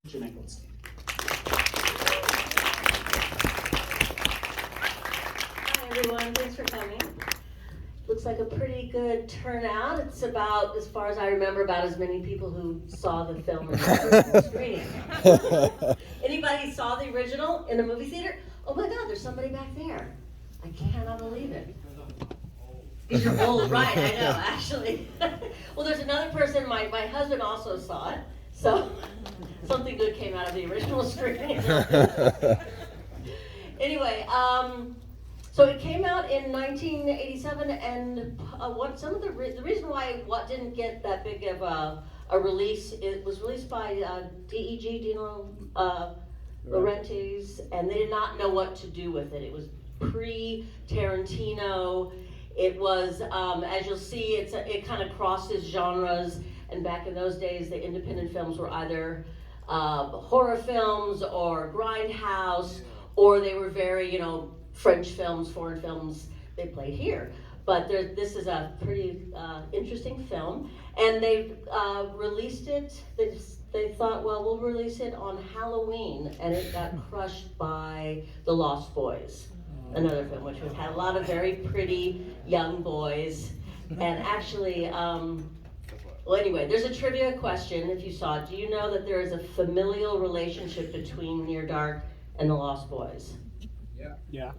Jenette Goldstein. Hi everyone, thanks for coming. Looks like a pretty good turnout. It's about, as far as I remember, about as many people who saw the film in the screening. Anybody saw the original in the movie theater? Oh my God, there's somebody back there. I cannot believe it. Because you're old, right, I know, actually. Well, there's another person, my husband also saw it, so something good came out of the original screening. Anyway, so it came out in 1987, and the reason why it didn't get that big of a release, it was released by DEG, Dino Laurentiis, and they did not know what to do with it. It was pre-Tarantino. It was, as you'll see, it kind of crosses genres, and back in those days, the independent films were either horror films or grindhouse, or they were very, French films, foreign films, they played here. But this is a pretty interesting film, and they released it, they thought, well, we'll release it on Halloween, and it got crushed by The Lost Boys, another film which had a lot of very pretty young boys. And actually, well, anyway, there's a trivia question if you saw it. Do you know that there is a familial relationship between Near Dark and The Lost Boys? Yeah.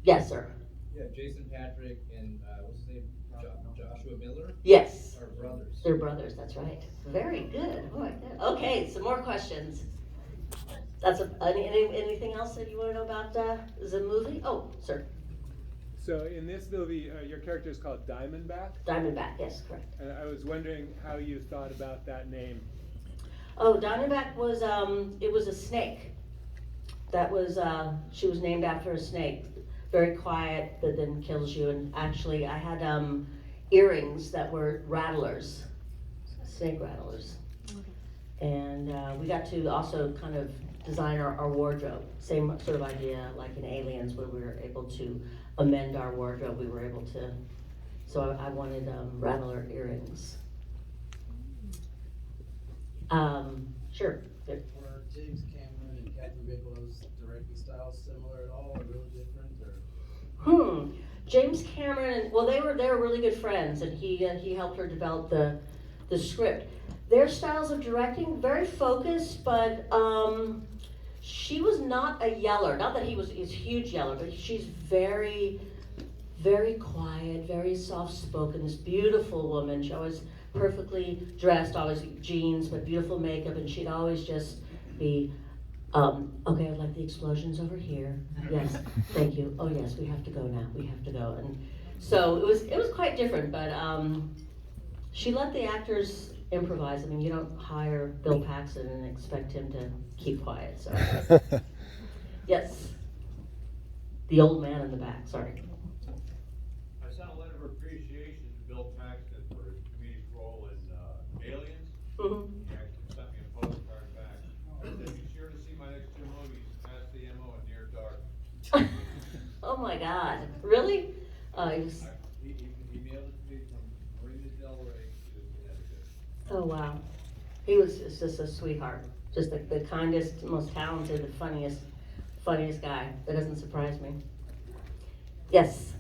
Yes, sir. Yeah, Jason Patrick and what's his name? Joshua Miller Yes. are brothers. They're brothers, that's right. Very good. Oh my God. Okay, some more questions. Anything else that you want to know about the movie? Oh, sir. So in this movie, your character is called Diamondback? Diamondback, yes, correct. And I was wondering how you thought about that name. Oh, Diamondback was, it was a snake. That was, she was named after a snake. Very quiet, that then kills you. And actually, I had earrings that were rattlers, snake rattlers. And we got to also kind of design our wardrobe. Same sort of idea like in Aliens, where we were able to amend our wardrobe. We were able to, so I wanted rattler earrings. Sure. Were James Cameron and Catherine Bigelow's directing styles similar at all, or really different, or? James Cameron, well, they were really good friends, and he helped her develop the script. Their styles of directing, very focused, but she was not a yeller. Not that he is a huge yeller, but she's very, very quiet, very soft-spoken, this beautiful woman. She always perfectly dressed, always jeans, but beautiful makeup, and she'd always just be, okay, I'd like the explosions over here. Yes, thank you. Oh yes, we have to go now. We have to go. And so it was quite different, but she let the actors improvise. I mean, you don't hire Bill Paxton and expect him to keep quiet. So yes, the old man in the back. Sorry. I sent a letter of appreciation to Bill Paxton for his comedic role in Aliens. Mm-hmm. He actually sent me a postcard back. He said, "Be sure to see my next two movies, Past the MO and Near Dark." Oh my God! Really? He mailed it to me from Marina Del Rey to Connecticut. Oh wow. He was just a sweetheart. Just the kindest, most talented, the funniest guy. That doesn't surprise me. Yes.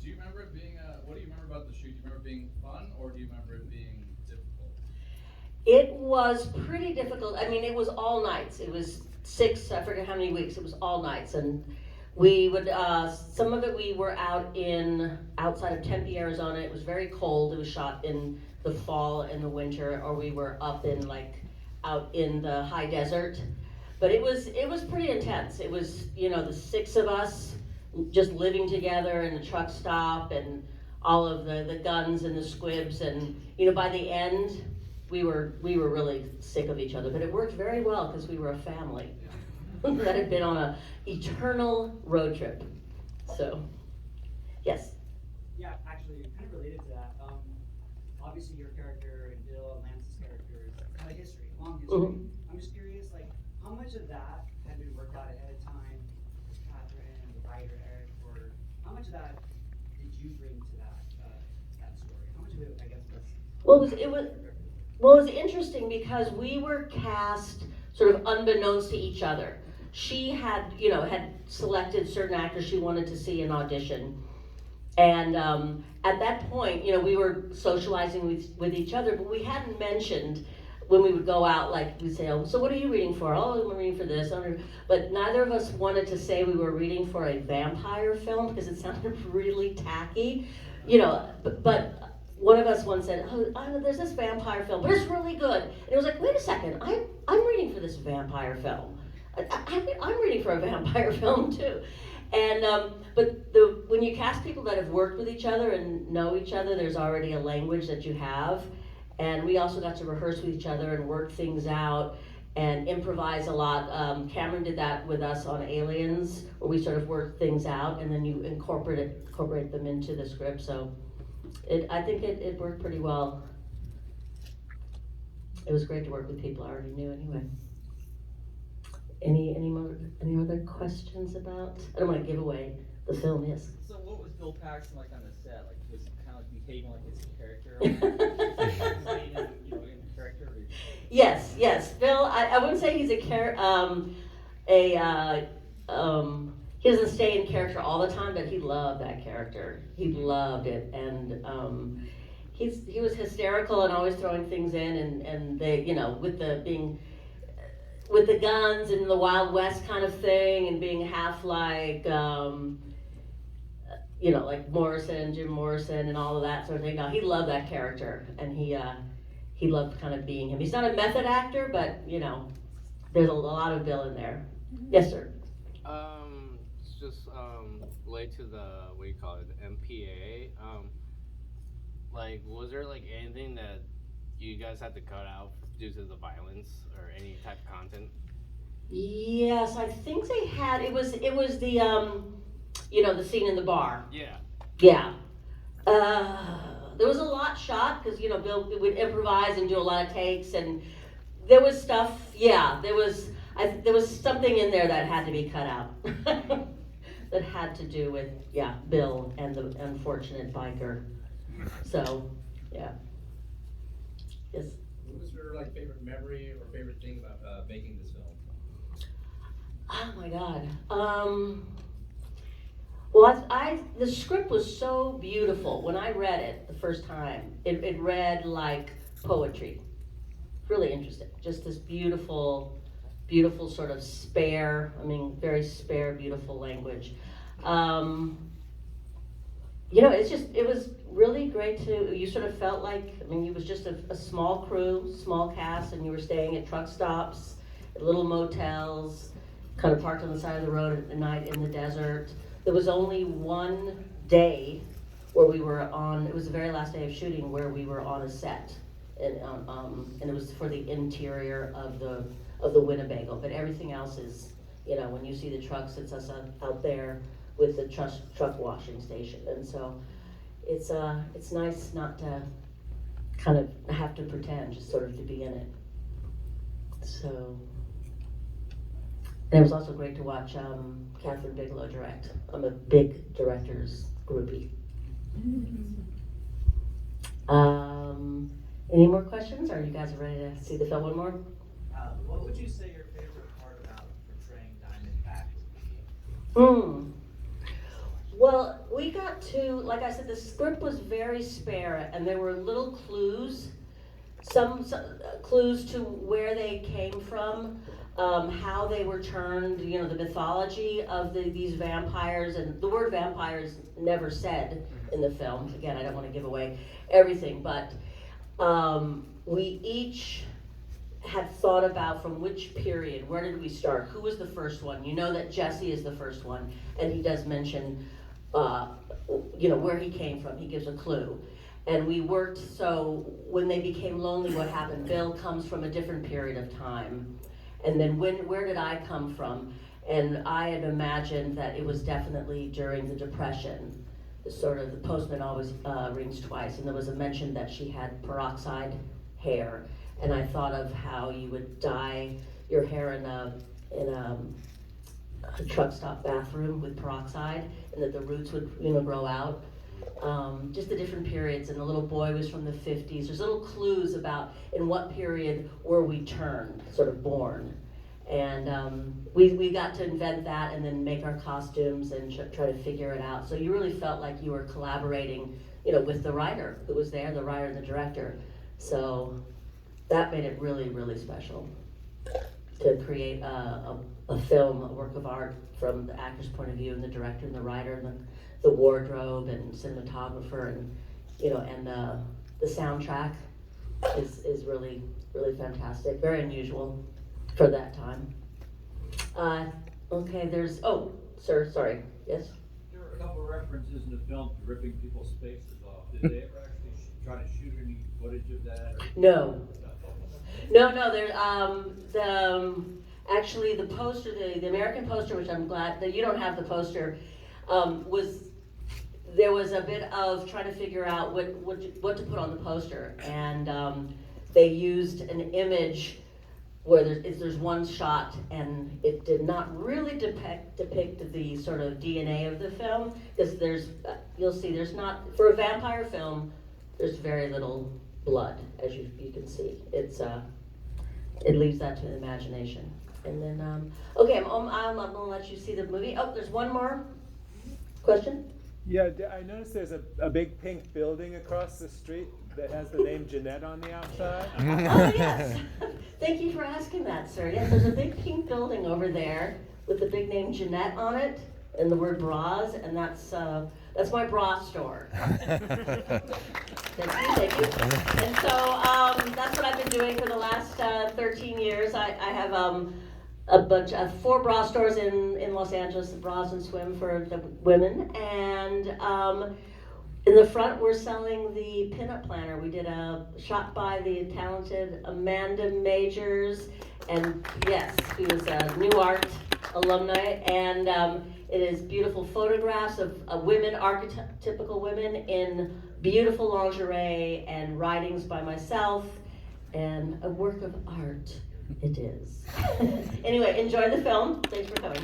Do you remember it being what do you remember about the shoot? Do you remember it being fun, or do you remember it being difficult? It was pretty difficult. I mean, it was all nights. It was I forget how many weeks. It was all nights, and we would some of it we were outside of Tempe, Arizona. It was very cold. It was shot in the fall and the winter, or we were up in out in the high desert. But it was pretty intense. It was, the six of us just living together in the truck stop, and all of the guns and the squibs, and by the end we were really sick of each other. But it worked very well because we were a family that had been on a eternal road trip. So, yes. Yeah, actually, kind of related to that. Obviously, your character and Bill and Lance's character have a history, long history. Mhm. I'm just curious, how much of that had been worked out ahead of time with Catherine and the writer Eric, or how much of that did you bring to that story? How much of it, I guess, was Well, it was Well, it was interesting because we were cast sort of unbeknownst to each other. She had selected certain actors she wanted to see in audition. And at that point, we were socializing with each other, but we hadn't mentioned when we would go out, like we'd say, oh, so what are you reading for? Oh, I'm reading for this. But neither of us wanted to say we were reading for a vampire film because it sounded really tacky, but one of us once said, oh, I know there's this vampire film, but it's really good. And it was like, wait a second, I'm reading for this vampire film. I'm reading for a vampire film too. And but when you cast people that have worked with each other and know each other, there's already a language that you have. And we also got to rehearse with each other and work things out and improvise a lot. Cameron did that with us on Aliens, where we sort of worked things out and then you incorporate them into the script. So I think it worked pretty well. It was great to work with people I already knew anyway. Any other questions about? I don't want to give away the film. Yes. So what was Bill Paxton like on the set? Like, was he kind of like behaving like his character? In character? Or... Yes. Bill, I wouldn't say he's he doesn't stay in character all the time, but he loved that character. He loved it, and he was hysterical and always throwing things in, and they, with the guns and the Wild West kind of thing, and being half like, like Jim Morrison and all of that sort of thing. No, he loved that character, and he loved kind of being him. He's not a method actor, but, there's a lot of Bill in there. Yes, sir. It's just related to the, what do you call it, MPAA. Like, was there like anything that you guys had to cut out due to the violence or any type of content? Yes, I think they had. It was the the scene in the bar. Yeah. Yeah. There was a lot shot because Bill would improvise and do a lot of takes, and there was stuff. Yeah, there was something in there that had to be cut out. That had to do with Bill and the unfortunate biker. So, yeah. Yes. What was your favorite memory or favorite thing about making this film? Oh my God. Well, the script was so beautiful. When I read it the first time, it read like poetry. Really interesting. Just this beautiful sort of very spare, beautiful language. It was really great you sort of felt like, it was just a small crew, small cast, and you were staying at truck stops, at little motels, kind of parked on the side of the road at night in the desert. There was only one day where we were it was the very last day of shooting where we were on a set, and it was for the interior of the Winnebago, but everything else is, when you see the trucks, it's us out there with the truck washing station, and so it's nice not to kind of have to pretend, just sort of to be in it. So, and it was also great to watch Catherine Bigelow direct. I'm a big director's groupie. Any more questions? Or are you guys ready to see the film one more? What would you say your favorite part about portraying Diamondback would be? Well, we got to, like I said, the script was very spare, and there were little clues, some clues to where they came from, how they were turned, the mythology of these vampires, and the word vampires never said in the film. Again, I don't want to give away everything, but we each had thought about from which period, where did we start, who was the first one. You know that Jesse is the first one, and he does mention where he came from. He gives a clue. And we worked, so when they became lonely, what happened? Bill comes from a different period of time. And then where did I come from? And I had imagined that it was definitely during the Depression. The postman always rings twice. And there was a mention that she had peroxide hair. And I thought of how you would dye your hair in a truck stop bathroom with peroxide, and that the roots would grow out. just the different periods, and the little boy was from the 50s. There's little clues about in what period were we turned, sort of born. And we got to invent that and then make our costumes and try to figure it out. So you really felt like you were collaborating, with the writer who was there, the writer and the director. So that made it really, really special to create a film, a work of art from the actor's point of view, and the director and the writer and the wardrobe and cinematographer, and and the soundtrack is really, really fantastic, very unusual for that time. Okay, sir, sorry, yes? There were a couple of references in the film to ripping people's faces off. Did they ever actually try to shoot any footage of that? Or? No. Actually, the poster, the American poster, which I'm glad that you don't have the poster, there was a bit of trying to figure out what to put on the poster, and they used an image where there's one shot, and it did not really depict the sort of DNA of the film, because you'll see there's not, for a vampire film, there's very little blood, as you can see. It leaves that to the imagination. And then, okay, I'm gonna let you see the movie. Oh, there's one more question. Yeah, I noticed there's a big pink building across the street that has the name Jenette on the outside. Oh, yes. Thank you for asking that, sir. Yes, there's a big pink building over there with the big name Jenette on it and the word bras, and that's my bra store. Thank you. And so that's what I've been doing for the last 13 years. I have a bunch of 4 bra stores in Los Angeles, Bras and Swim for the women, and in the front we're selling the pinup planner. We did a shot by the talented Amanda Majors, and yes, who is a New Art alumni, and it is beautiful photographs of women, archetypical women in beautiful lingerie, and writings by myself, and a work of art it is. Anyway, enjoy the film. Thanks for coming.